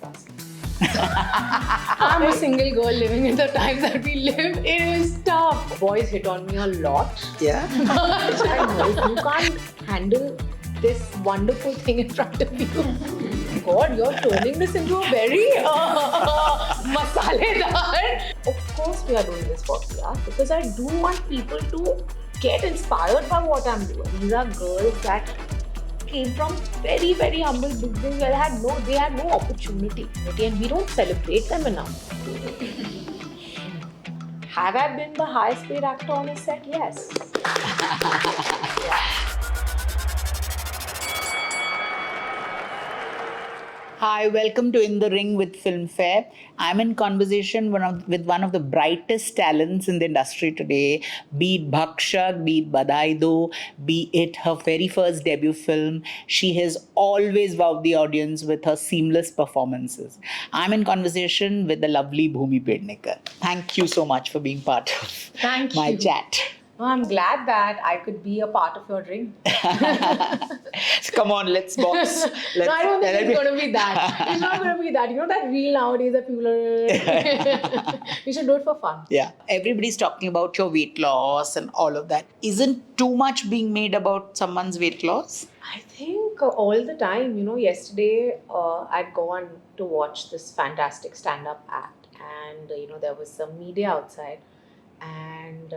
task. I'm a single girl living in the times that we live. It is tough. Boys hit on me a lot. Yeah. But I know if you can't handle this wonderful thing in front of you, God, you're turning this into a very masaledar. Of course, we are doing this for PR because I do want people to get inspired by what I'm doing. These are girls that came from very, very humble beginnings where they had no opportunity, and we don't celebrate them enough. Have I been the highest paid actor on a set? Yes. Hi, welcome to In the Ring with Filmfare. I'm in conversation with one of the brightest talents in the industry today, be it Bhakshak, be it Badaido, be it her very first debut film. She has always wowed the audience with her seamless performances. I'm in conversation with the lovely Bhumi Pednekar. Thank you so much for being part of Thank my you. chat. Oh, I'm glad that I could be a part of your ring. Come on, let's box. No, I don't think it's going to be that. It's not going to be that. You know that reel nowadays that people are... We should do it for fun. Yeah. Everybody's talking about your weight loss and all of that. Isn't too much being made about someone's weight loss? I think all the time. Yesterday I'd gone to watch this fantastic stand-up act, and there was some media outside, and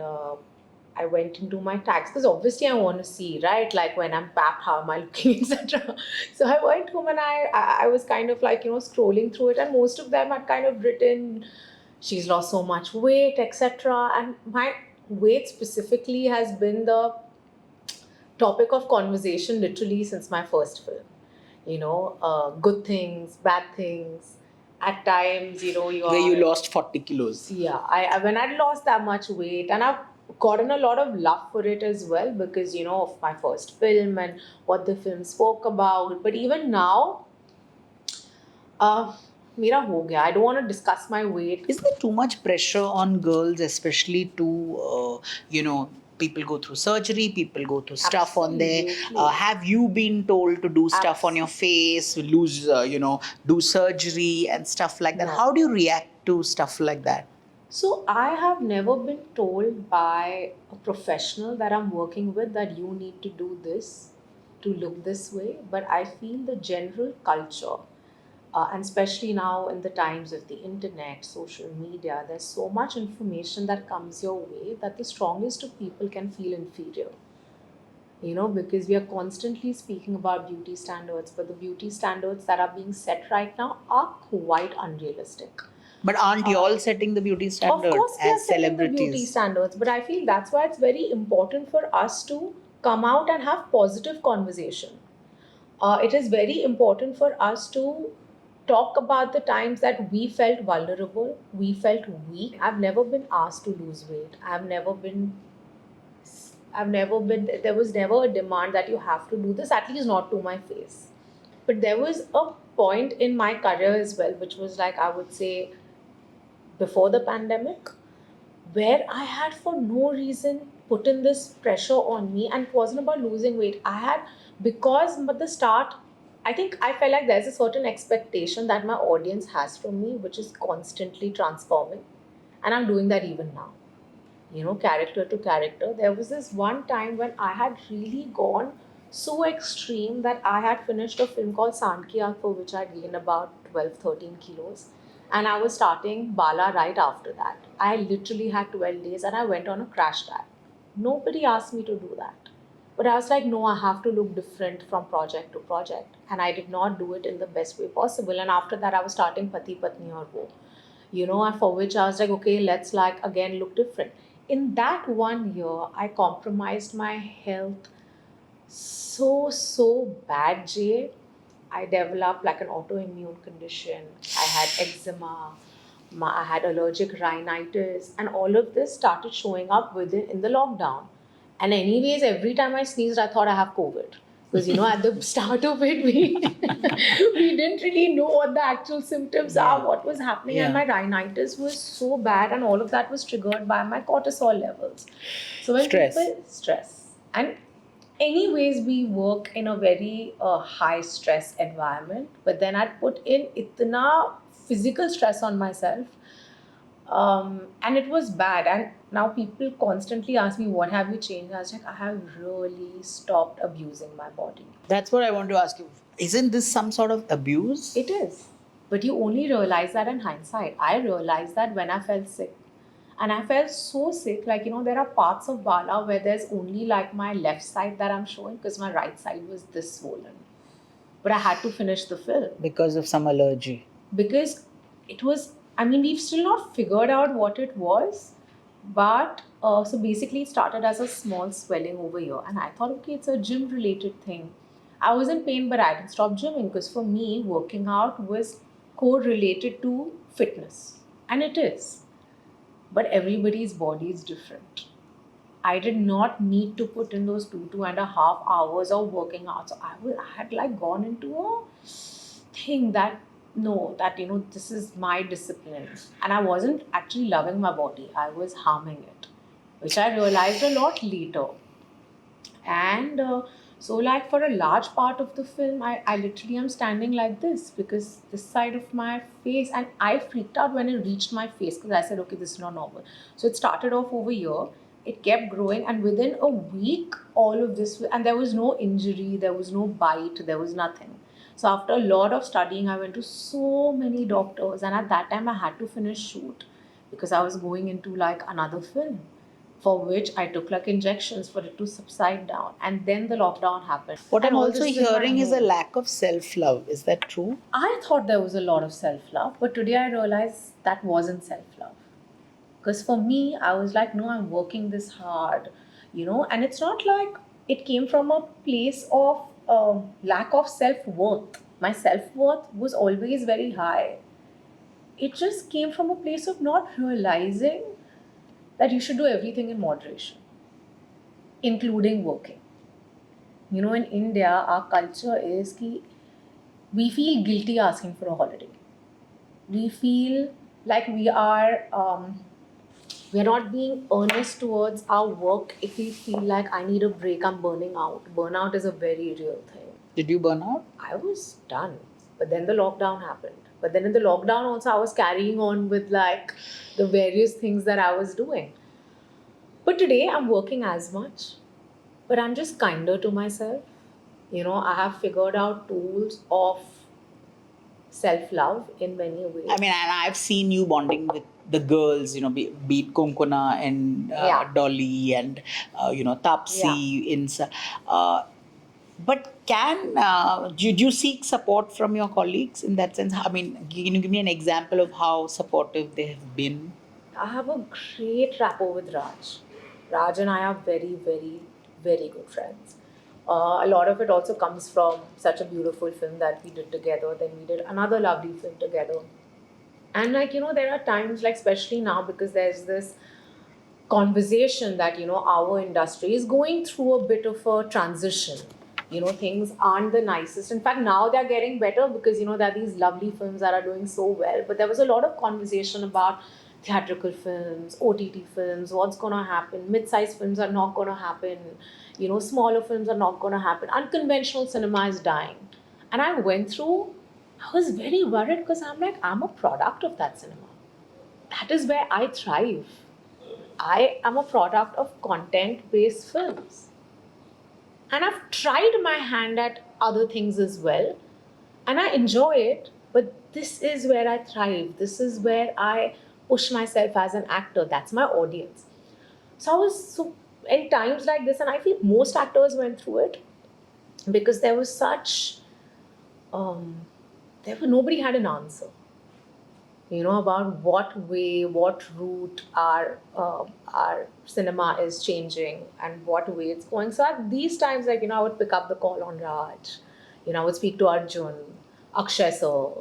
I went into my tags because obviously I want to see, right? Like when I'm packed, how am I looking, etc. So I went home and I was kind of like, scrolling through it, and most of them had kind of written, she's lost so much weight, etc. And my weight specifically has been the topic of conversation literally since my first film. Good things, bad things. At times, Where you lost 40 kilos. Yeah, when I'd lost that much weight, and I've gotten a lot of love for it as well because of my first film and what the film spoke about. But even now, mera ho gaya. I don't want to discuss my weight. Is there too much pressure on girls, especially to, people go through surgery, people go through stuff on there. Have you been told to do stuff on your face, lose, do surgery and stuff like that? No. How do you react to stuff like that? So I have never been told by a professional that I'm working with that you need to do this to look this way. But I feel the general culture, and especially now in the times of the internet, social media, there's so much information that comes your way that the strongest of people can feel inferior. Because we are constantly speaking about beauty standards, but the beauty standards that are being set right now are quite unrealistic. But aren't you all setting the beauty standards Of course, we are as setting celebrities? the beauty standards, but I feel that's why it's very important for us to come out and have positive conversation. It is very important for us to talk about the times that we felt vulnerable, we felt weak. I've never been asked to lose weight. There was never a demand that you have to do this, at least not to my face. But there was a point in my career as well, which was like, I would say, before the pandemic, where I had for no reason put in this pressure on me, and it wasn't about losing weight. Because at the start, I think I felt like there's a certain expectation that my audience has from me, which is constantly transforming. And I'm doing that even now. Character to character. There was this one time when I had really gone so extreme that I had finished a film called Sandkiya, for which I gained about 12, 13 kilos. And I was starting Bala right after that. I literally had 12 days and I went on a crash diet. Nobody asked me to do that. But I was like, no, I have to look different from project to project. And I did not do it in the best way possible. And after that, I was starting Pati Patni Aur Wo. For which I was like, okay, let's again look different. In that 1 year, I compromised my health so bad, Jay. I developed an autoimmune condition. I had eczema. I had allergic rhinitis, and all of this started showing up in the lockdown. And anyways, every time I sneezed, I thought I have COVID. Because at the start of it, we didn't really know what the actual symptoms are, what was happening, and my rhinitis was so bad, and all of that was triggered by my cortisol levels. So when Stress. stress, and Anyways, we work in a very high stress environment, but then I'd put in itna physical stress on myself, and it was bad. And now people constantly ask me, what have you changed? I was like, I have really stopped abusing my body. That's what I want to ask you. Isn't this some sort of abuse? It is. But you only realize that in hindsight. I realized that when I felt sick. And I felt so sick. Like, there are parts of Bala where there's only like my left side that I'm showing because my right side was this swollen. But I had to finish the film Because of some allergy. because it was, I mean, we've still not figured out what it was. But so basically, it started as a small swelling over here. And I thought, okay, it's a gym related thing. I was in pain, but I didn't stop gymming because for me, working out was correlated to fitness. And it is. But everybody's body is different. I did not need to put in those 2.5 hours of working out. So I had like gone into a thing that no, that this is my discipline, and I wasn't actually loving my body. I was harming it, which I realized a lot later. And so, like, for a large part of the film, I literally am standing like this because this side of my face, and I freaked out when it reached my face because I said, okay, this is not normal. So it started off over here, it kept growing, and within a week, all of this, and there was no injury, there was no bite, there was nothing. So after a lot of studying, I went to so many doctors, and at that time, I had to finish shoot because I was going into like another film for which I took like injections for it to subside down. And then the lockdown happened. What And I'm all also this is in my hearing is a head. lack of self love. Is that true? I thought there was a lot of self love, but today I realized that wasn't self love. Because for me, I was like, no, I'm working this hard, and it's not like it came from a place of lack of self worth. My self worth was always very high. It just came from a place of not realizing that you should do everything in moderation, including working. In India, our culture is ki we feel guilty asking for a holiday. We feel like we are not being earnest towards our work if we feel like I need a break, I'm burning out. Burnout is a very real thing. Did you burn out? I was done. But then the lockdown happened. But then in the lockdown also I was carrying on with like the various things that I was doing. But today I'm working as much, but I'm just kinder to myself. I have figured out tools of self love in many ways. I mean, and I've seen you bonding with the girls, be it Konkona and Yeah. Dolly and, Tapsi. But do you seek support from your colleagues in that sense? I mean, can you give me an example of how supportive they have been? I have a great rapport with Raj. Raj and I are very, very, very good friends. A lot of it also comes from such a beautiful film that we did together. Then we did another lovely film together. And like, there are times like, especially now, because there's this conversation that, our industry is going through a bit of a transition. Things aren't the nicest. In fact, now they're getting better because, there are these lovely films that are doing so well. But there was a lot of conversation about theatrical films, OTT films, what's going to happen. Mid-sized films are not going to happen. Smaller films are not going to happen. Unconventional cinema is dying. And I went through, I was very worried because I'm like, I'm a product of that cinema. That is where I thrive. I am a product of content based films. And I've tried my hand at other things as well. And I enjoy it. But this is where I thrive. This is where I push myself as an actor. That's my audience. So I was so in times like this, and I feel most actors went through it because there was such um, nobody had an answer. About what way, what route our cinema is changing and what way it's going. So at these times, like, I would pick up the call on Raj. I would speak to Arjun, Akshay sir,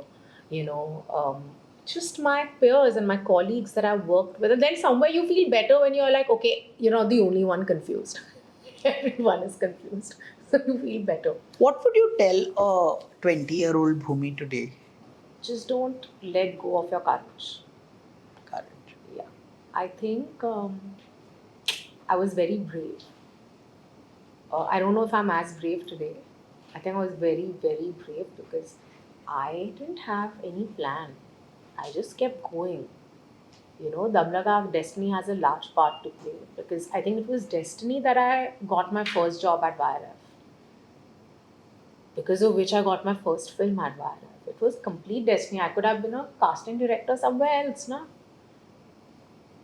just my peers and my colleagues that I've worked with. And then somewhere you feel better when you're like, okay, you're not the only one confused. Everyone is confused. So you feel better. What would you tell a 20-year-old Bhumi today? Just don't let go of your courage. Courage. Yeah. I think I was very brave. I don't know if I'm as brave today. I think I was very, very brave because I didn't have any plan. I just kept going. Damlaga destiny has a large part to play because I think it was destiny that I got my first job at YRF, because of which I got my first film at YRF. It was complete destiny. I could have been a casting director somewhere else, na?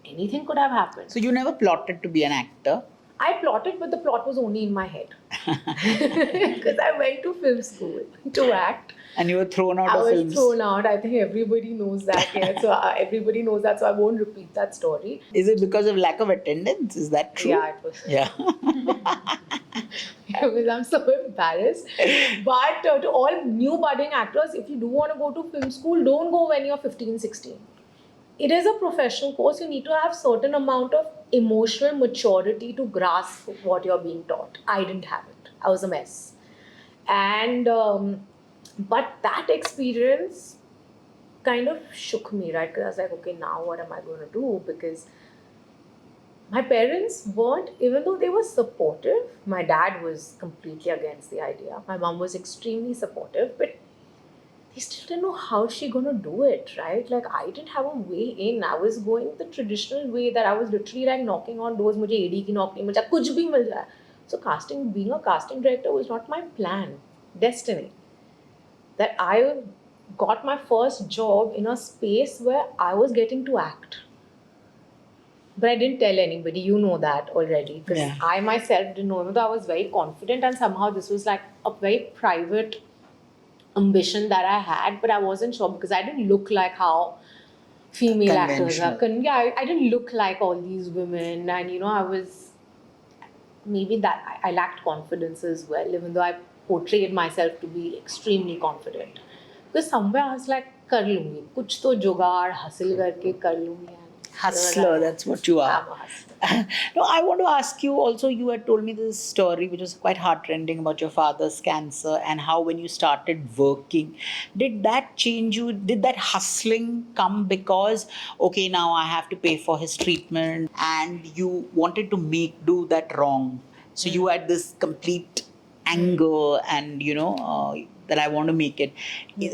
Anything could have happened. So you never plotted to be an actor? I plotted, but the plot was only in my head. Because I went to film school to act. And you were thrown out I of was films? thrown out. I think everybody knows that. Yeah. So everybody knows that. So I won't repeat that story. Is it because of lack of attendance? Is that true? Yeah, it was. Yeah. Because I'm so embarrassed. But to all new budding actors, if you do want to go to film school, don't go when you're 15, 16. It is a professional course. You need to have certain amount of emotional maturity to grasp what you're being taught. I didn't have it. I was a mess. And but that experience kind of shook me, right? Because I was like, okay, now what am I going to do? Because my parents weren't, even though they were supportive, my dad was completely against the idea. My mom was extremely supportive, but they still didn't know how she gonna do it, right? Like I didn't have a way in. I was going the traditional way that I was literally like knocking on doors. मुझे AD की नौकरी मिल जाए, कुछ भी मिल जाए. So being a casting director was not my plan, destiny. That I got my first job in a space where I was getting to act. But I didn't tell anybody, you know that already. Because Yeah. I myself didn't know. Even though I was very confident, and somehow this was like a very private ambition that I had, but I wasn't sure because I didn't look like how female actors are. Yeah, I didn't look like all these women, and I was maybe that I lacked confidence as well, even though I portrayed myself to be extremely confident. Because somewhere I was like, कर लूँगी, कुछ तो जुगाड़ हासिल करके कर लूँगी. Hustler, that's what you are. I'm a hustler. No, I want to ask you also, you had told me this story which was quite heartrending about your father's cancer and how when you started working, did that change you? Did that hustling come because, okay, now I have to pay for his treatment and you wanted to make do that wrong? So you had this complete anger and, that I want to make it.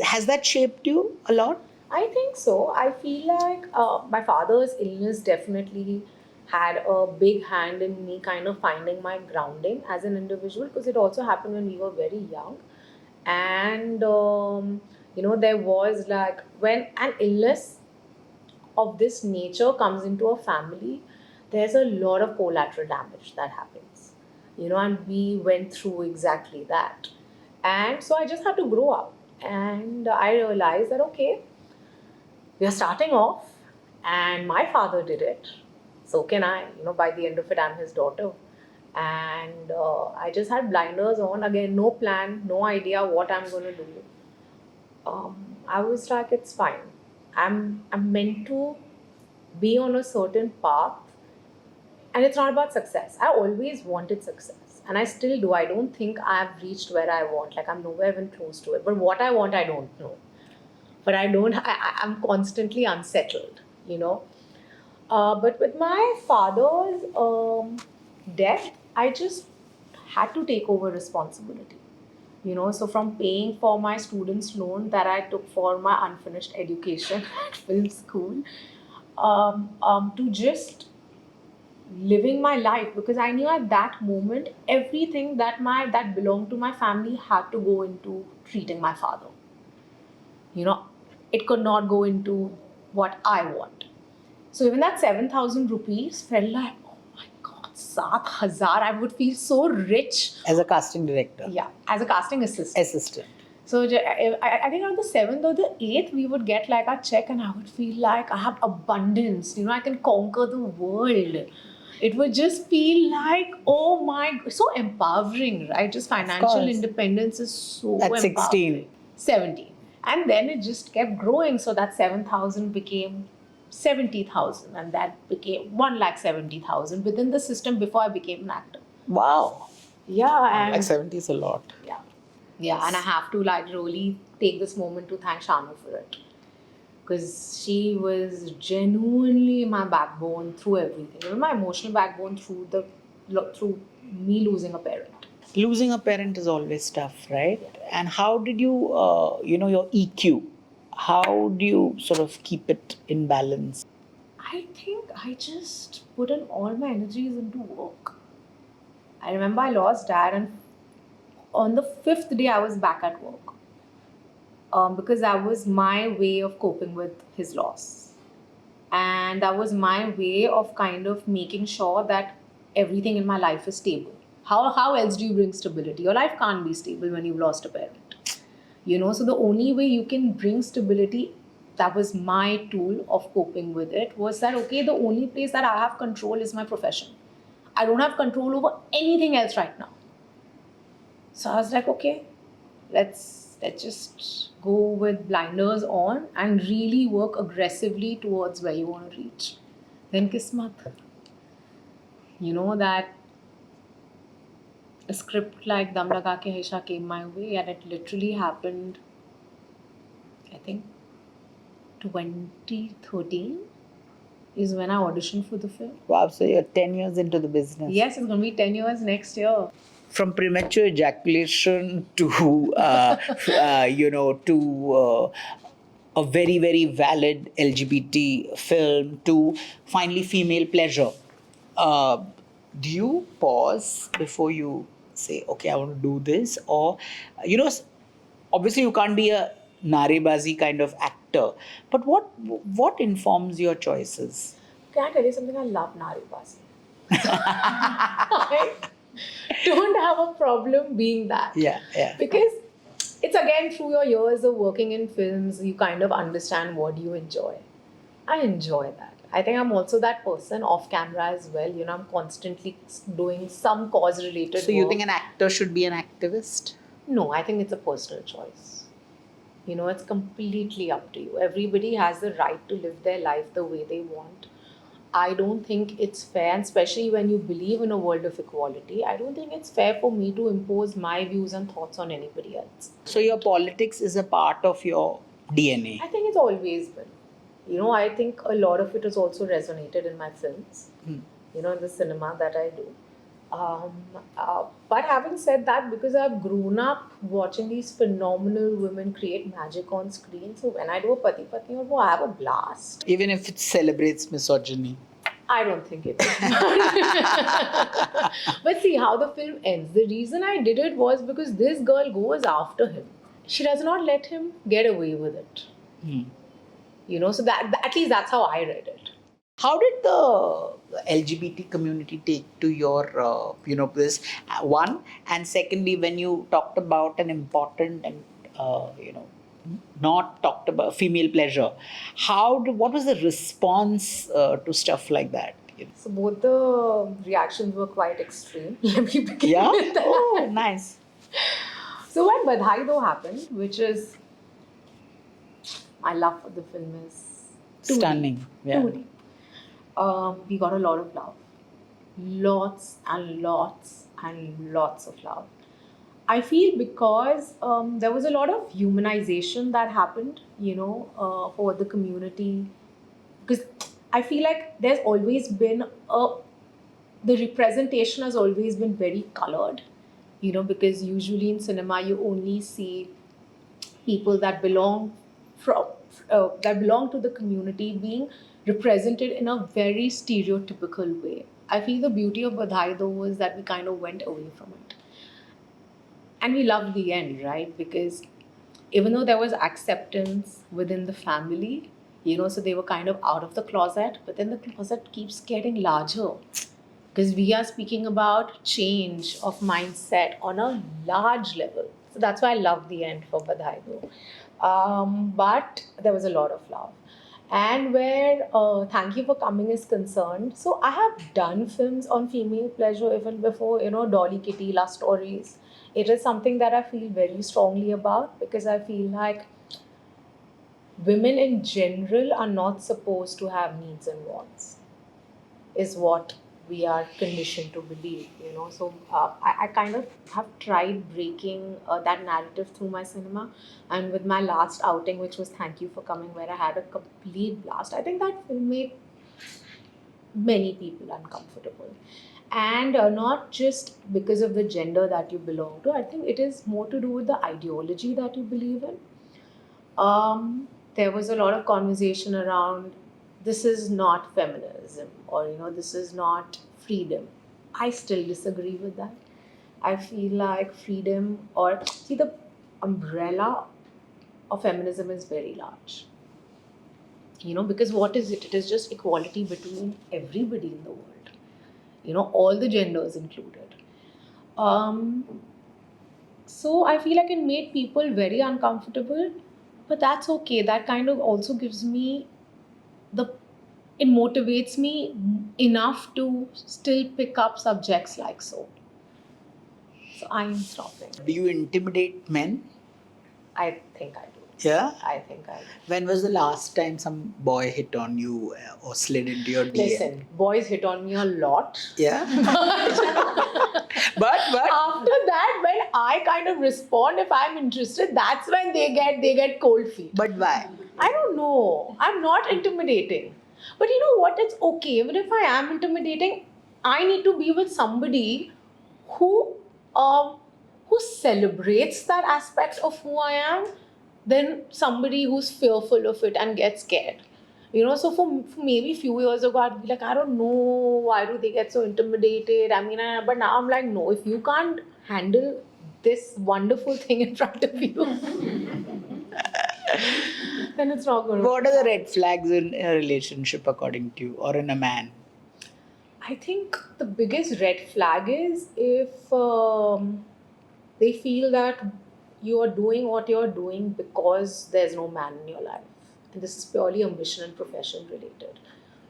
Has that shaped you a lot? I think so. I feel like my father's illness definitely had a big hand in me kind of finding my grounding as an individual, because it also happened when we were very young. And, there was like when an illness of this nature comes into a family, there's a lot of collateral damage that happens. And we went through exactly that. And so I just had to grow up. And I realized that, okay, we are starting off, and my father did it. So can I. By the end of it, I'm his daughter. And I just had blinders on. Again, no plan, no idea what I'm going to do. I was like, it's fine. I'm meant to be on a certain path, and it's not about success. I always wanted success, and I still do. I don't think I've reached where I want. Like I'm nowhere even close to it. But what I want, I don't know. But I'm constantly unsettled. But with my father's death, I just had to take over responsibility. So from paying for my students' loan that I took for my unfinished education at film school, to just living my life, because I knew at that moment everything that belonged to my family had to go into treating my father. It could not go into what I want. So even that 7,000 rupees felt like, oh my God, 7,000. I would feel so rich. As a casting director? Yeah, as a casting assistant. So I think on the 7th or the 8th, we would get like a check, and I would feel like I have abundance. I can conquer the world. It would just feel like, oh my, so empowering, right? Just financial independence is so At empowering. 16. 17. And then it just kept growing. So that 7,000 became 70,000, and that became 1,70,000 within the system before I became an actor. Wow. Yeah. Like 70 is a lot. Yeah. Yeah, and I have to like really take this moment to thank Shanu for it. Because she was genuinely my backbone through everything. Even my emotional backbone through me losing a parent. Losing a parent is always tough, right? Yeah. And how did you, your EQ, how do you sort of keep it in balance? I think I just put in all my energies into work. I remember I lost dad, and on the fifth day, I was back at work because that was my way of coping with his loss. And that was my way of kind of making sure that everything in my life is stable. How else do you bring stability? Your life can't be stable when you've lost a parent. So the only way you can bring stability, that was my tool of coping with it, was that okay, the only place that I have control is my profession. I don't have control over anything else right now. So I was like, okay, let's just go with blinders on and really work aggressively towards where you want to reach. Then kismat, that a script like Dam Laga Ke Haisha came my way, and it literally happened, I think 2013 is when I auditioned for the film. Wow, so you're 10 years into the business. Yes, it's going to be 10 years next year. From premature ejaculation to, a very, very valid LGBT film to finally female pleasure. Uh, do you pause before you say, okay, I want to do this? Or, obviously you can't be a narebazi kind of actor, but what informs your choices? Can I tell you something? I love Nari Basi. I don't have a problem being that. Yeah, yeah. Because it's again through your years of working in films, you kind of understand what you enjoy. I enjoy that. I think I'm also that person off camera as well. I'm constantly doing some cause related So you work. think an actor should be an activist? No, I think it's a personal choice. It's completely up to you. Everybody has the right to live their life the way they want. I don't think it's fair, and especially when you believe in a world of equality, I don't think it's fair for me to impose my views and thoughts on anybody else. So your politics is a part of your DNA. I think it's always been. I think a lot of it has also resonated in my films, in the cinema that I do. Um, but having said that, because I've grown up watching these phenomenal women create magic on screen, so when I do a Pati Patni or I have a blast. Even if it celebrates misogyny. I don't think it is. But see how the film ends. The reason I did it was because this girl goes after him. She does not let him get away with it. So that at least that's how I read it. How did the LGBT community take to your, this one? And secondly, when you talked about an important and, not talked about female pleasure, what was the response to stuff like that? So both the reactions were quite extreme. Let me begin Yeah? with that. Oh, nice. So when Badhai Do happened, which is, my love for the film is too Stunning. deep. Yeah. Too deep. We got a lot of love. Lots and lots and lots of love. I feel because there was a lot of humanization that happened, for the community. Because I feel like there's always been the representation has always been very colored, because usually in cinema you only see people that belong to the community being represented in a very stereotypical way. I feel the beauty of Badhai though was that we kind of went away from it. And we loved the end, right? Because even though there was acceptance within the family, so they were kind of out of the closet, but then the closet keeps getting larger because we are speaking about change of mindset on a large level. So that's why I love the end for Badhai Do. But there was a lot of love. And where Thank You for Coming is concerned, so I have done films on female pleasure even before, Dolly Kitty, Love Stories. It is something that I feel very strongly about because I feel like women in general are not supposed to have needs and wants, is what we are conditioned to believe, So I kind of have tried breaking that narrative through my cinema. And with my last outing, which was Thank You for Coming, where I had a complete blast, I think that film made many people uncomfortable. And not just because of the gender that you belong to. I think it is more to do with the ideology that you believe in. There was a lot of conversation around this is not feminism, or this is not freedom. I still disagree with that. I feel like freedom, or see, the umbrella of feminism is very large. Because what is it? It is just equality between everybody in the world. All the genders included. Um, so I feel like it made people very uncomfortable, but that's okay. That kind of also gives me the it motivates me enough to still pick up subjects like so. So I am stopping. Do you intimidate men? I think I do. Yeah? I think I do. When was the last time some boy hit on you or slid into your DM? Listen, boys hit on me a lot. Yeah? But After that, when I kind of respond, if I'm interested, that's when they get cold feet. But why? I don't know. I'm not intimidating. But you know what? It's okay. Even if I am intimidating, I need to be with somebody who celebrates that aspect of who I am than somebody who's fearful of it and gets scared. So for maybe a few years ago, I'd be like, I don't know, why do they get so intimidated? But now I'm like, no, if you can't handle this wonderful thing in front of you, then it's not going to. What are the red flags in a relationship according to you, or in a man? I think the biggest red flag is if they feel that you are doing what you're doing because there's no man in your life. And this is purely ambition and profession related.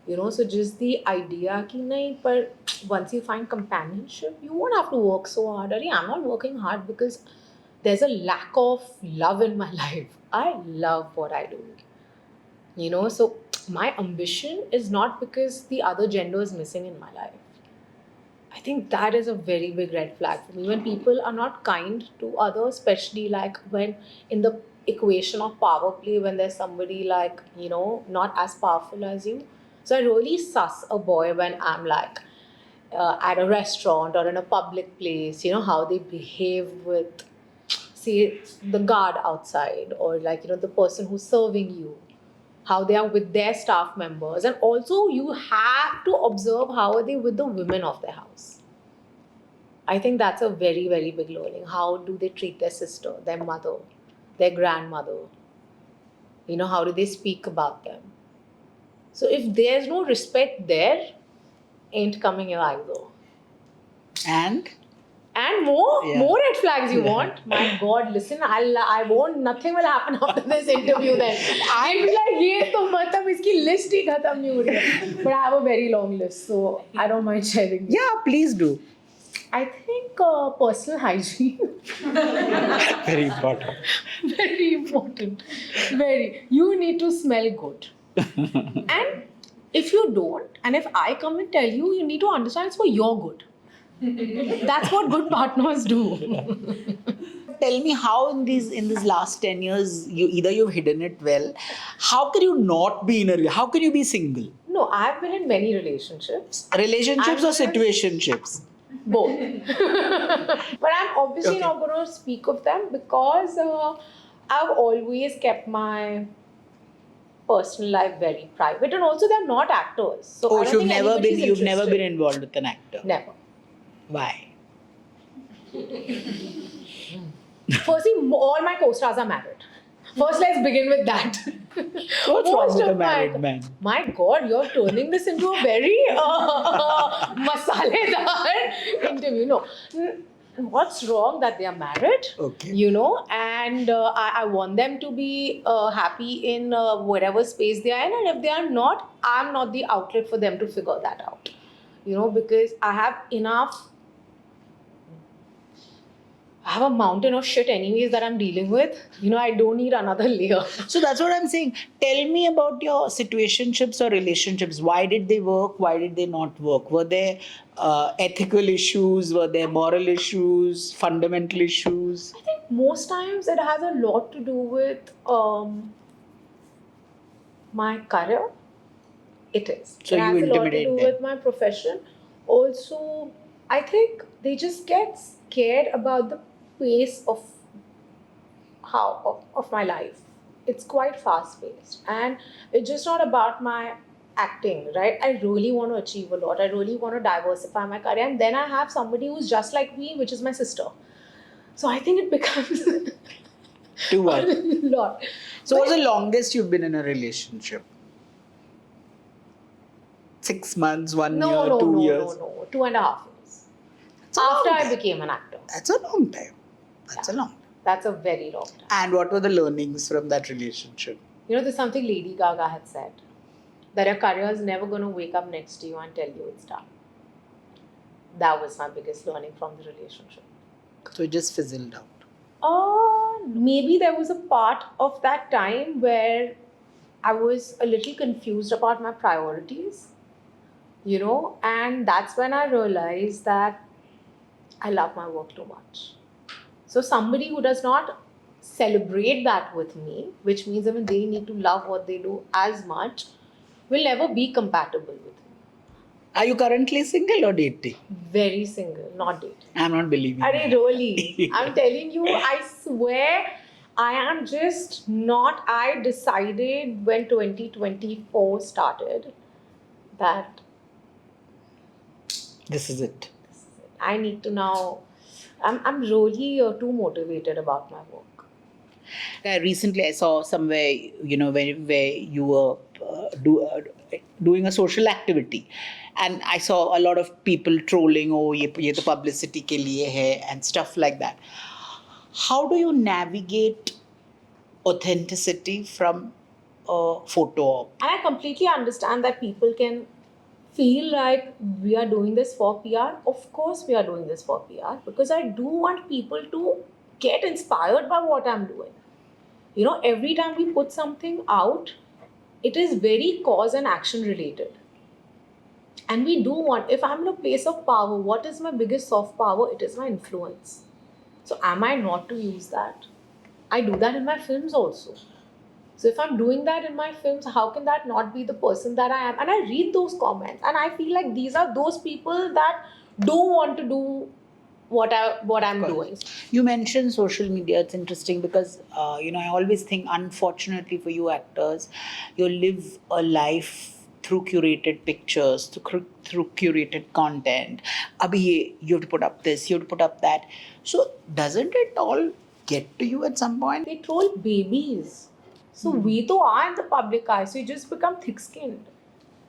So just the idea ki nahi, but once you find companionship, you won't have to work so hard. I'm not working hard because there's a lack of love in my life. I love what I do. So my ambition is not because the other gender is missing in my life. I think that is a very big red flag for me when people are not kind to others, especially like when in the equation of power play, when there's somebody like, not as powerful as you. So I really suss a boy when I'm like at a restaurant or in a public place, how they behave with, say, the guard outside, or like, the person who's serving you, how they are with their staff members. And also you have to observe how are they with the women of their house. I think that's a very, very big learning. How do they treat their sister, their mother, their grandmother? How do they speak about them? So if there's no respect there, ain't coming here either. And More red flags you want? My God, listen, I won't. Nothing will happen after this interview. Then I'll be like, ये तो मतलब इसकी list ही खत्म नहीं हो रही है. But I have a very long list, so I don't mind sharing. yeah, please do. I think personal hygiene. Very important. Very important. Very. You need to smell good. And if you don't, and if I come and tell you, you need to understand it's for your good. That's what good partners do. Tell me how in these last 10 years you've hidden it well. How can you not be in a how can you be single? No, I've been in many relationships. Relationships or situationships? Both. But I'm obviously not going to speak of them because I've always kept my personal life very private, and also they're not actors. So I don't think anybody's you've never interested. been involved with an actor? Never. Why? Firstly, all my co-stars are married. First, let's begin with that. What's wrong Most with a of married man? My God, you're turning this into a very masaledar interview. No. What's wrong that they are married? Okay. And I want them to be happy in whatever space they are in. And if they are not, I'm not the outlet for them to figure that out. Because I have enough. I have a mountain of shit anyways that I'm dealing with. I don't need another layer. So that's what I'm saying. Tell me about your situationships or relationships. Why did they work? Why did they not work? Were there ethical issues? Were there moral issues? Fundamental issues? I think most times it has a lot to do with my career. It is. So it you has a lot to intimidate do them. with my profession. Also, I think they just get scared about the pace of my life. It's quite fast paced, and it's just not about my acting, right? I really want to achieve a lot. I really want to diversify my career, and then I have somebody who's just like me, which is my sister. So I think it becomes Too a much. lot. So, what's the longest you've been in a relationship? 6 months, one No, year, no, 2 years? no. 2.5 years. That's a After long I time. became an actor. That's a long time. That's Yeah. a long time. That's a very long time. And what were the learnings from that relationship? You know, there's something Lady Gaga had said, that your career is never going to wake up next to you and tell you it's done. That was my biggest learning from the relationship. So it just fizzled out. Maybe there was a part of that time where I was a little confused about my priorities, and that's when I realized that I love my work too much. So somebody who does not celebrate that with me, which means that they need to love what they do as much, will never be compatible with me. Are you currently single or dating? Very single, not dating. I'm not believing Are that. really? I'm telling you, I swear, I am just not. I decided when 2024 started that This is it. I need to now. I'm really too motivated about my work. Recently, I saw somewhere, where you were doing a social activity, and I saw a lot of people trolling, "Oh, ye to publicity ke liye hai," and stuff like that. How do you navigate authenticity from a photo op? And I completely understand that people can feel like we are doing this for PR. Of course, we are doing this for PR because I do want people to get inspired by what I'm doing. Every time we put something out, it is very cause and action related. And we do want, if I'm in a place of power, what is my biggest soft power? It is my influence. So, am I not to use that? I do that in my films also. So if I'm doing that in my films, how can that not be the person that I am? And I read those comments and I feel like these are those people that don't want to do what I'm doing. You mentioned social media. It's interesting because I always think, unfortunately for you actors, you live a life through curated pictures, through curated content. Abhi you have to put up this, you have to put up that. So doesn't it all get to you at some point? They troll babies. So we तो are in the public eye, so you just become thick-skinned.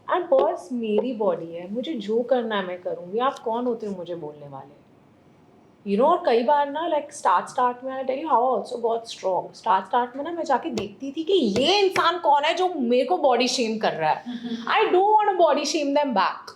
And boss मेरी body है, मुझे जो करना है मैं करूँगी. आप कौन होते हो मुझे बोलने वाले? और कई बार ना लाइक स्टार्ट में I tell you how also got strong. Start में ना मैं जाके देखती थी कि ये इंसान कौन है जो मेरे को बॉडी शेम कर रहा है. I don't want to body shame them back.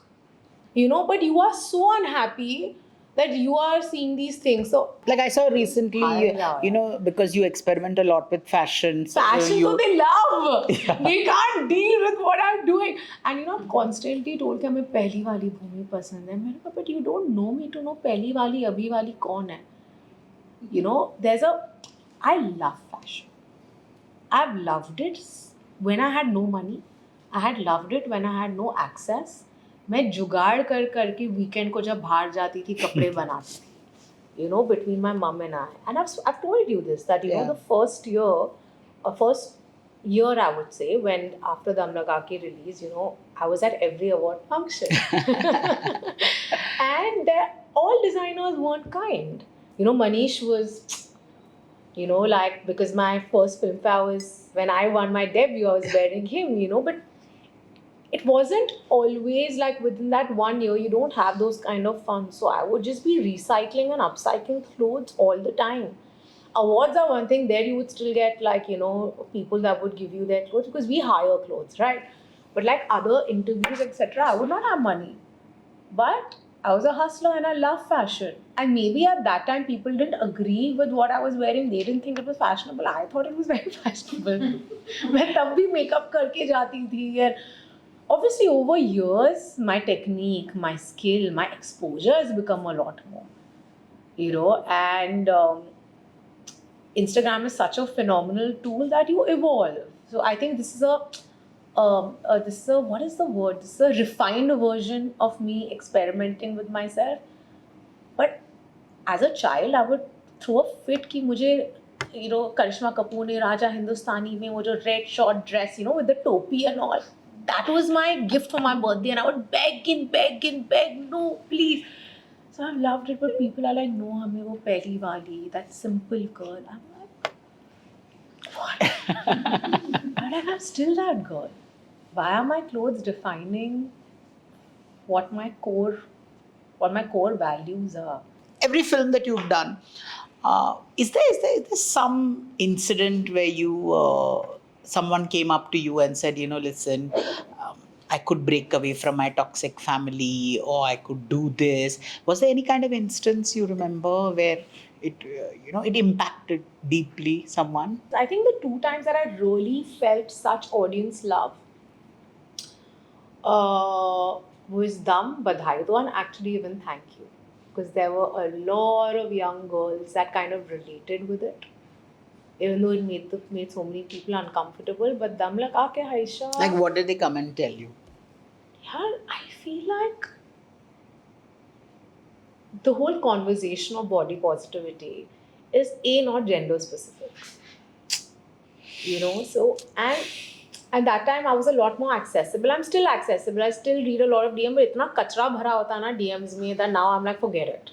But you are so unhappy that you are seeing these things. So Like I saw recently, Yeah. because you experiment a lot with fashion. fashion you, so they love. They can't deal with what I'm doing. And I'm constantly told कि हमें पहली वाली भूमि पसंद है. मैंने कहा but you don't know me to know पहली वाली अभी वाली कौन है. I love fashion. I've loved it when I had no money. I had loved it when I had no access. मैं जुगाड़ कर करके वीकेंड को जब बाहर जाती थी कपड़े बनाती थी. Between my mom and I. And I've told you this, that, the first year, I would say, when after the Amlagaki release, I was at every award function. And all designers weren't kind. Manish was, like, because my first Filmfare was, when I won my debut, I was wearing him, but it wasn't always like within that 1 year you don't have those kind of fun. So I would just be recycling and upcycling clothes all the time. Awards are one thing. There you would still get like people that would give you their clothes because we hire clothes, right? But like other interviews, etc., I would not have money. But I was a hustler and I love fashion. And maybe at that time people didn't agree with what I was wearing. They didn't think it was fashionable. I thought it was very fashionable. मैं तब भी makeup करके जाती थी. And obviously over years, my technique, my skill, my exposure has become a lot more. And Instagram is such a phenomenal tool that you evolve. So I think this is this is a, what is the word? This is a refined version of me experimenting with myself. But as a child, I would throw a fit कि मुझे, Karishma Kapoor ने Raja Hindustani में वो जो red short dress, with the topi and all. That was my gift for my birthday, and I would beg, no, please. So I've loved it, but people are like, no, हमें वो पहली वाली, that simple girl. I'm like, what? I'm like, I'm still that girl. Why are my clothes defining what my core values are? Every film that you've done, is there some incident where you someone came up to you and said, listen, I could break away from my toxic family, or I could do this? Was there any kind of instance you remember where it impacted deeply someone? I think the two times that I really felt such audience love was Dum, Badhai Do, and actually even Thank You. Because there were a lot of young girls that kind of related with it. Even though it made so many people uncomfortable, but Dum like, okay, Haisha. Like, what did they come and tell you? Yeah, I feel like the whole conversation of body positivity is not gender specific. So, and at that time I was a lot more accessible. I'm still accessible. I still read a lot of DM, but itna kachra bhara hota na DMs mein that now I'm like, forget it.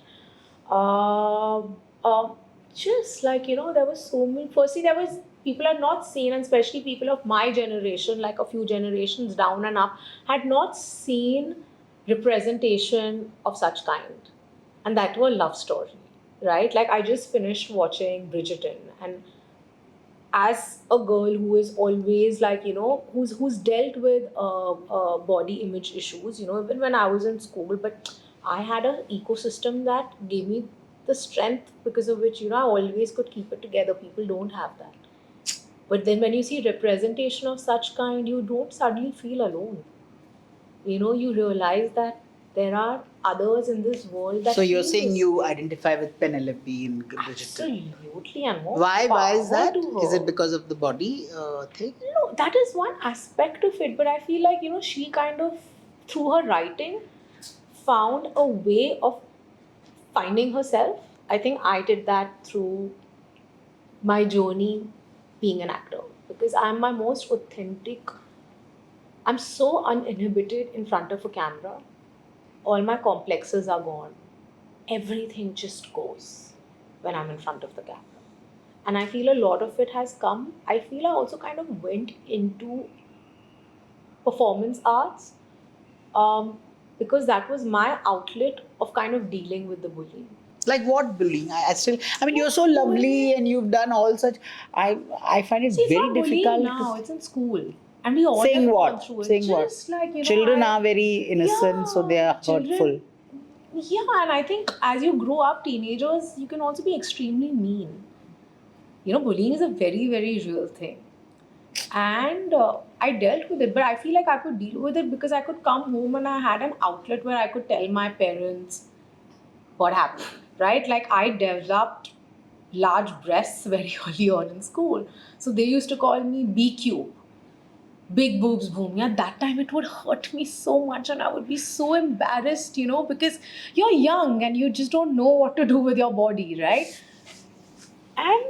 Uh, uh, just like, there was so many. Firstly, there was people had not seen, and especially people of my generation, like a few generations down and up, had not seen representation of such kind, and that were love story, right? Like I just finished watching Bridgerton, and as a girl who is always like, who's dealt with body image issues, even when I was in school, but I had an ecosystem that gave me the strength because of which, I always could keep it together. People don't have that. But then when you see representation of such kind, you don't suddenly feel alone. You realize that there are others in this world that So you're feel saying this you way. identify with Penelope in Bridgerton? Absolutely, and more Why is power that? to her. Is it because of the body thing? No, that is one aspect of it, but I feel like, she kind of, through her writing, found a way of finding herself. I think I did that through my journey being an actor because I'm my most authentic. I'm so uninhibited in front of a camera. All my complexes are gone. Everything just goes when I'm in front of the camera. And I feel a lot of it has come. I feel I also kind of went into performance arts because that was my outlet of kind of dealing with the bullying. Like what bullying? I mean, you're so lovely and you've done all such. I find it See, it's very not bullying difficult now, to. it's in school. And we all Saying have what? gone through it. Saying what? Just like, Children are very innocent, so they are children. hurtful. Yeah, and I think as you grow up, teenagers, you can also be extremely mean. Bullying is a very, very real thing. And I dealt with it, but I feel like I could deal with it because I could come home and I had an outlet where I could tell my parents what happened, right? Like I developed large breasts very early on in school. So they used to call me BQ, big boobs Bhumi. At that time, it would hurt me so much and I would be so embarrassed, because you're young and you just don't know what to do with your body, right? And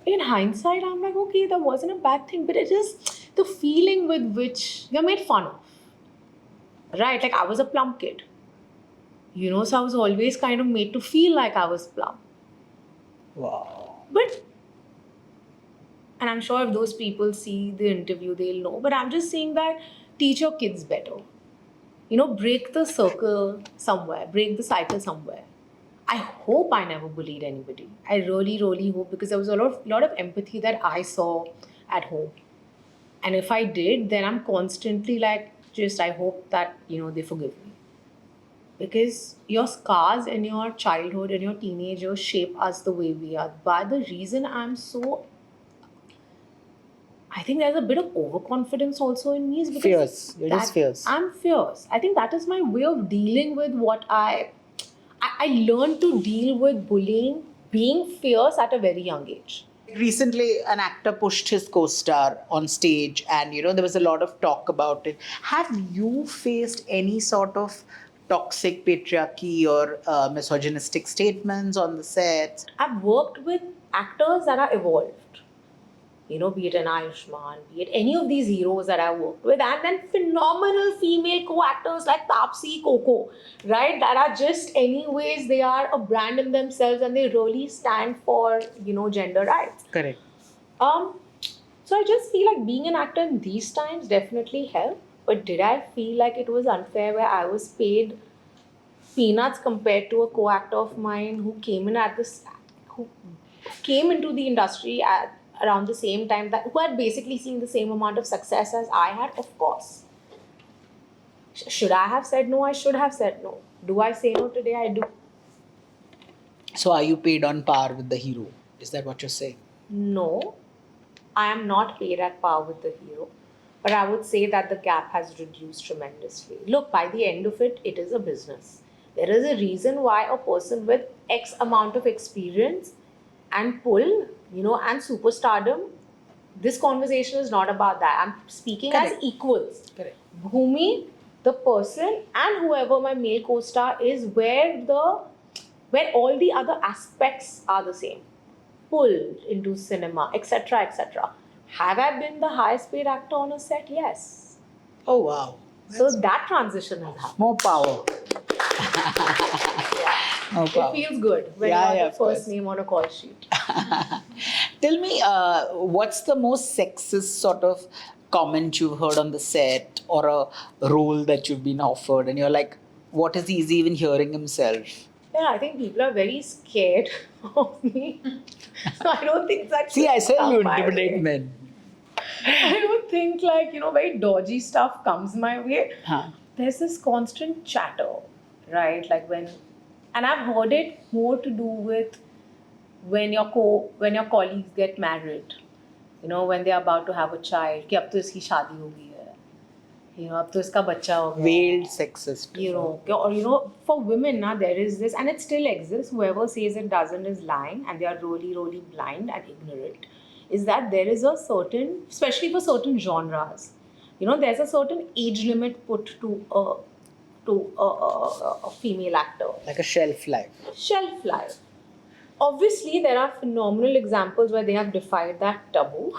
in hindsight, I'm like, okay, that wasn't a bad thing, but it is the feeling with which you're made fun of, right? Like I was a plump kid, so I was always kind of made to feel like I was plump. Wow. But, and I'm sure if those people see the interview, they'll know, but I'm just saying that teach your kids better. Break the circle somewhere, break the cycle somewhere. I hope I never bullied anybody. I really, really hope because there was a lot of empathy that I saw at home. And if I did, then I'm constantly like, just I hope that, they forgive me. Because your scars in your childhood and your teenagers shape us the way we are. But the reason I think there's a bit of overconfidence also in me is because Fierce. You're just fierce. I'm fierce. I think that is my way of dealing with what I learned to deal with bullying, being fierce at a very young age. recently an actor pushed his co-star on stage, and there was a lot of talk about it. Have you faced any sort of toxic patriarchy or misogynistic statements on the set? I've worked with actors that are evolved, be it an Ayushman, be it any of these heroes that I worked with, and then phenomenal female co-actors like Tapsi, Coco, right? That are just, anyways, they are a brand in themselves and they really stand for, gender rights. Correct. Um, so I just feel like being an actor in these times definitely helped. But did I feel like it was unfair where I was paid peanuts compared to a co-actor of mine who came into the industry at around the same time, that who had basically seen the same amount of success as I had? Of course. Should I have said no? I should have said no. Do I say no today? I do. So are you paid on par with the hero? Is that what you're saying? No, I am not paid at par with the hero, but I would say that the gap has reduced tremendously. Look, by the end of it, it is a business. There is a reason why a person with X amount of experience and pull, and superstardom, this conversation is not about that. I'm speaking Correct. as equals. Correct. Bhumi, the person, and whoever my male co-star is, where all the other aspects are the same. Pull into cinema, etc., etc. Have I been the highest paid actor on a set? Yes. Oh wow. So that transition has happened. More power. Yeah. More power. It feels good when Yeah, you're of the course. first name on a call sheet. Tell me, what's the most sexist sort of comment you've heard on the set, or a role that you've been offered, and you're like, what is he even hearing himself? Yeah, I think people are very scared of me. So I don't think that. See, I said you come my intimidate way. men. I don't think very dodgy stuff comes my way. Huh. There's this constant chatter, right? Like and I've heard it more to do with when your colleagues get married, when they're about to have a child, कि अब तो इसकी शादी हो गई है, अब तो इसका बच्चा हो गया. Veiled sexist. Or for women now there is this, and it still exists. Whoever says it doesn't is lying, and they are really, really blind and ignorant. Is that there is a certain, especially for certain genres, there's a certain age limit put to a female actor. Like a shelf life. Shelf life. Obviously, there are phenomenal examples where they have defied that taboo,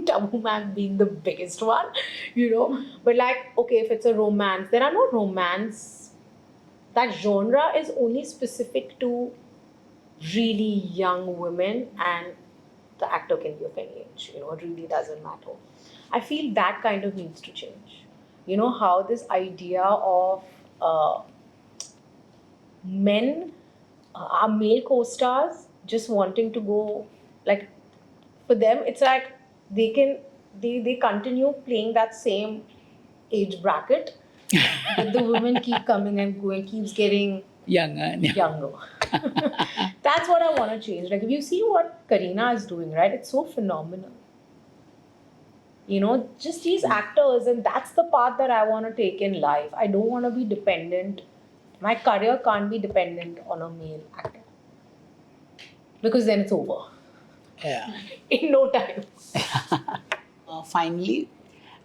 Taboo Man being the biggest one, But okay, if it's a romance, there are no romance. That genre is only specific to really young women, and the actor can be of any age, it really doesn't matter. I feel that kind of needs to change. How this idea of men, our male co-stars, just wanting to go, like, for them it's like they continue playing that same age bracket, but the women keep coming and going, keeps getting Younger. younger. That's what I want to change. Like, if you see what Kareena is doing, right, it's so phenomenal. Just these actors, and that's the path that I want to take in life. I don't want to be dependent. My career can't be dependent on a male actor, because then it's over Yeah. in no time. Finally,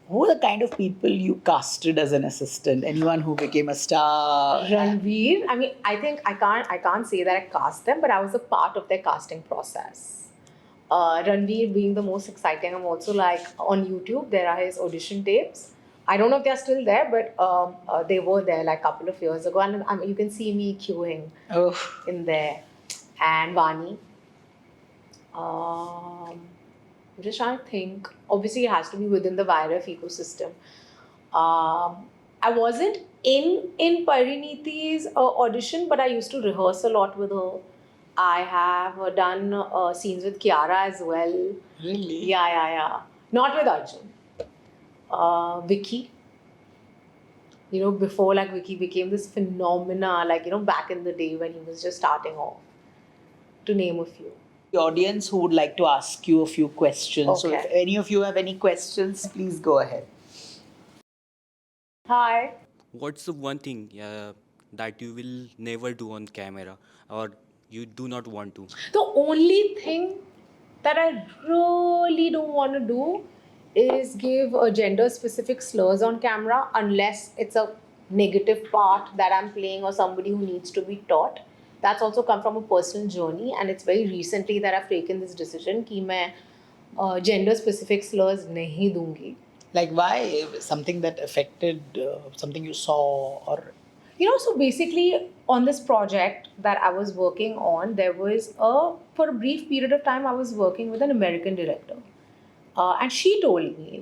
who are the kind of people you casted as an assistant? Anyone who became a star? Ranveer, I mean, I think I can't say that I cast them, but I was a part of their casting process. Ranveer being the most exciting. I'm also on YouTube, there are his audition tapes. I don't know if they're still there, but they were there like a couple of years ago, and you can see me queuing in there. And Vani. I'm just trying to think. Obviously, it has to be within the YRF ecosystem. I wasn't in Pariniti's audition, but I used to rehearse a lot with her. I have done scenes with Kiara as well. Really? Yeah. Not with Arjun. Vicky. Before Vicky became this phenomena, back in the day when he was just starting off, to name a few. The audience who would like to ask you a few questions. So Okay. if any of you have any questions, please go ahead. Hi. What's the one thing that you will never do on camera or you do not want to? The only thing that I really don't want to do is give gender specific slurs on camera unless it's a negative part that I'm playing or somebody who needs to be taught. That's also come from a personal journey, and it's very recently that I've taken this decision कि मैं gender specific slurs नहीं दूंगी. Like why? Something that affected something you saw or So basically, on this project that I was working on, for a brief period of time, I was working with an American director. And she told me,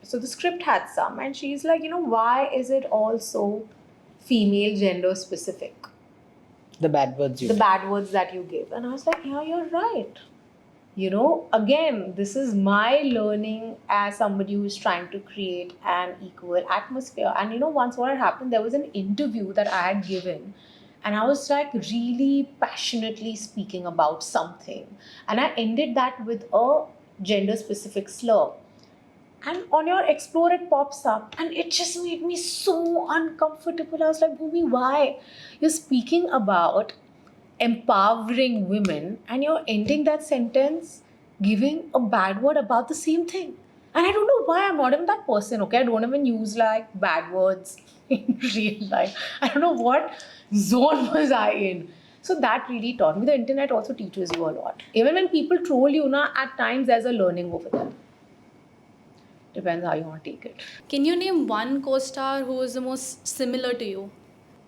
so the script had some, and she's like, why is it all so female gender specific? the bad words you The bad words that you give. And I was like, yeah, you're right. Again, this is my learning as somebody who is trying to create an equal atmosphere. And once what had happened, there was an interview that I had given, and I was like really passionately speaking about something. And I ended that with a gender specific slur. And on your Explore, it pops up, and it just made me so uncomfortable. I was like, Bhumi, why? You're speaking about empowering women and you're ending that sentence giving a bad word about the same thing. And I don't know why. I'm not even that person, okay? I don't even use like bad words in real life. I don't know what zone was I in. So that really taught me. The internet also teaches you a lot. Even when people troll you, at times there's a learning over there. Depends how you want to take it. Can you name one co-star who is the most similar to you?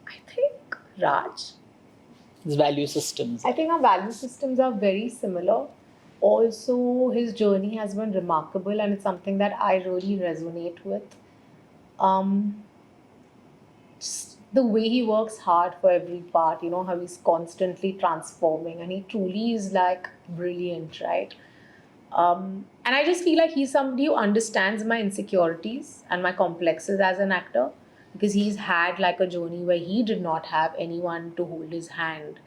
I think Raj. his value systems. I think our value systems are very similar. Also, his journey has been remarkable, and it's something that I really resonate with. Just the way he works hard for every part, how he's constantly transforming, and he truly is like brilliant, right? And I just feel like he's somebody who understands my insecurities and my complexes as an actor, because he's had like a journey where he did not have anyone to hold his hand,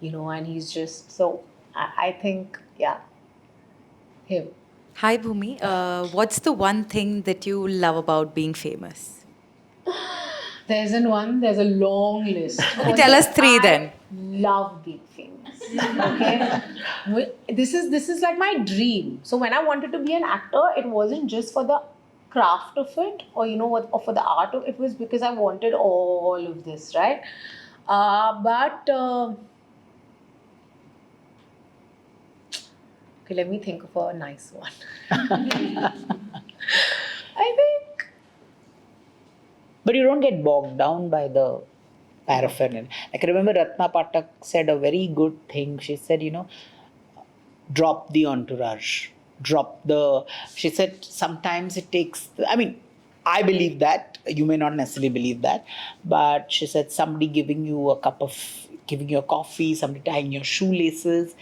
and he's just so. I think, yeah, him. Hi Bhumi, what's the one thing that you love about being famous? There's a long list. Tell us three then. Love being famous. Okay, this is like my dream. So when I wanted to be an actor, it wasn't just for the craft of it, or or for the art of it. It was because I wanted all of this, right? But okay, let me think of a nice one. I think. But you don't get bogged down by the paraphernalia. Like I remember Ratna Patak said a very good thing. She said, drop the entourage. She said sometimes it takes, I believe that. You may not necessarily believe that. But she said somebody giving you a coffee, somebody tying your shoelaces,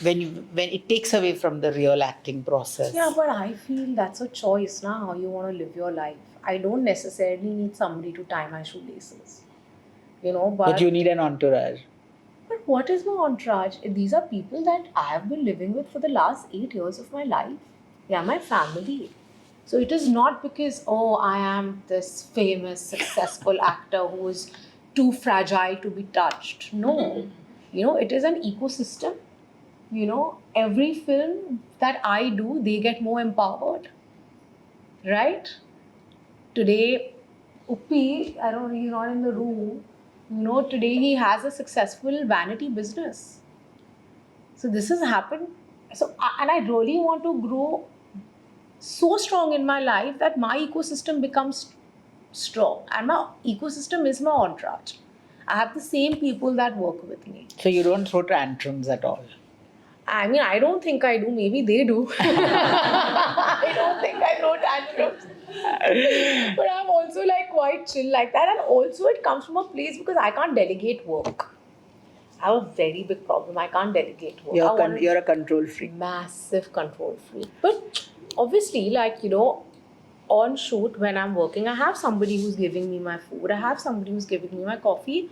when it takes away from the real acting process. Yeah, but I feel that's a choice now, how you want to live your life. I don't necessarily need somebody to tie my shoelaces. But you need an entourage. But what is my entourage? These are people that I have been living with for the last 8 years of my life. They are my family. So it is not because, I am this famous, successful actor who is too fragile to be touched. No. It is an ecosystem. Every film that I do, they get more empowered. Right? Today, Uppi, I don't know, he's not in the room. Today he has a successful vanity business. So this has happened. And I really want to grow so strong in my life that my ecosystem becomes strong. And my ecosystem is my entourage. I have the same people that work with me. So you don't throw tantrums at all? I don't think I do. Maybe they do. I don't think I throw tantrums. But I'm also like quite chill like that. And also it comes from a place because I can't delegate work. I have a very big problem. I can't delegate work. You're a control freak. Massive control freak. But obviously, on shoot when I'm working, I have somebody who's giving me my food. I have somebody who's giving me my coffee.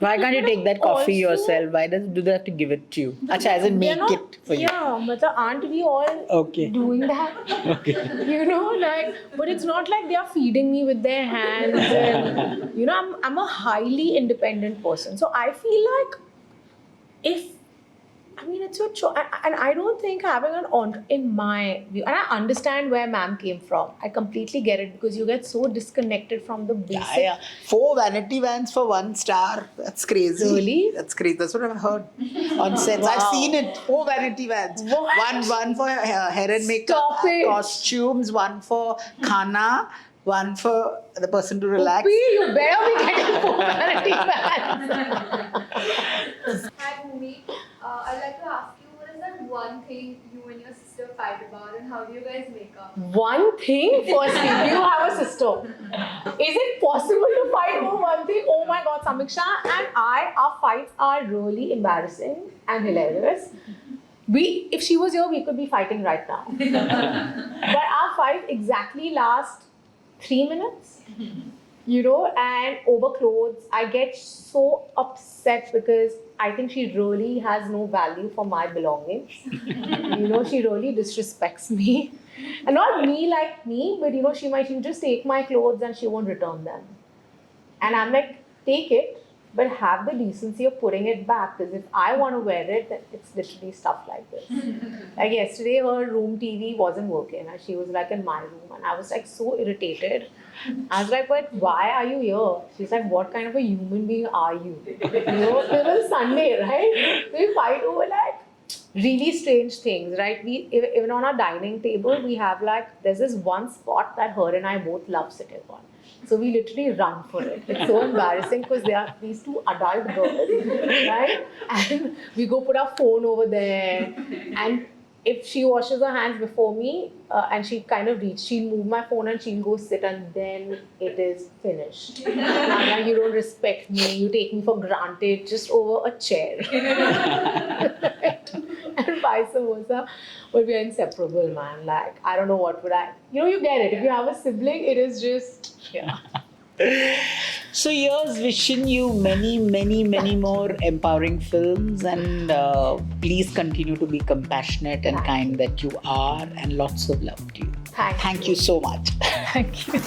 Why can't you take that coffee yourself? Why do they have to give it to you? Acha, as in make it for you. Yeah, aren't we all doing that? Okay. But it's not like they are feeding me with their hands. And, I'm a highly independent person. So I feel like if I mean, it's your choice. And I don't think having an in my view, and I understand where ma'am came from. I completely get it because you get so disconnected from the basic. Yeah. 4 vanity vans for 1 star. That's crazy. Really? That's crazy. That's what I've heard on sets. I've Wow. seen it. 4 vanity vans. What? One for hair and makeup, Stop it. costumes, one for khana, one for the person to relax. Upi, you better be getting 4 vanity vans. Hi Bhumi, I'd like to ask you, what is that one thing you and your sister fight about and how do you guys make up? One thing, firstly, do you have a sister? Is it possible to fight over one thing? Oh my god, Samiksha and our fights are really embarrassing and hilarious. If she was here, we could be fighting right now. But our fight exactly lasts 3 minutes. You know, and over clothes, I get so upset because I think she really has no value for my belongings. You know, she really disrespects me. And not me like me, but you know, she'll just take my clothes and she won't return them. And I'm like, take it, but have the decency of putting it back. Because if I want to wear it, then it's literally stuff like this. Like yesterday, her room TV wasn't working and she was like in my room. And I was like so irritated. I was like, but why are you here? She's like, what kind of a human being are you? You know, it was Sunday, right? We fight over like really strange things, right? Even on our dining table, we have like, there's this one spot that her and I both love sitting on. So we literally run for it. It's so embarrassing because they are these 2 adult girls, right? And we go put our phone over there. And if she washes her hands before me and she kind of reaches, she'll move my phone and she'll go sit and then it is finished. I'm like, you don't respect me, you take me for granted just over a chair. And vice versa. But we are inseparable, man. Like, I don't know what would I... You know, you get it. If you have a sibling, it is just... Yeah. So here's wishing you many, many, many more empowering films, and please continue to be compassionate and kind that you are, and lots of love to you. Thank Thank you so much. you.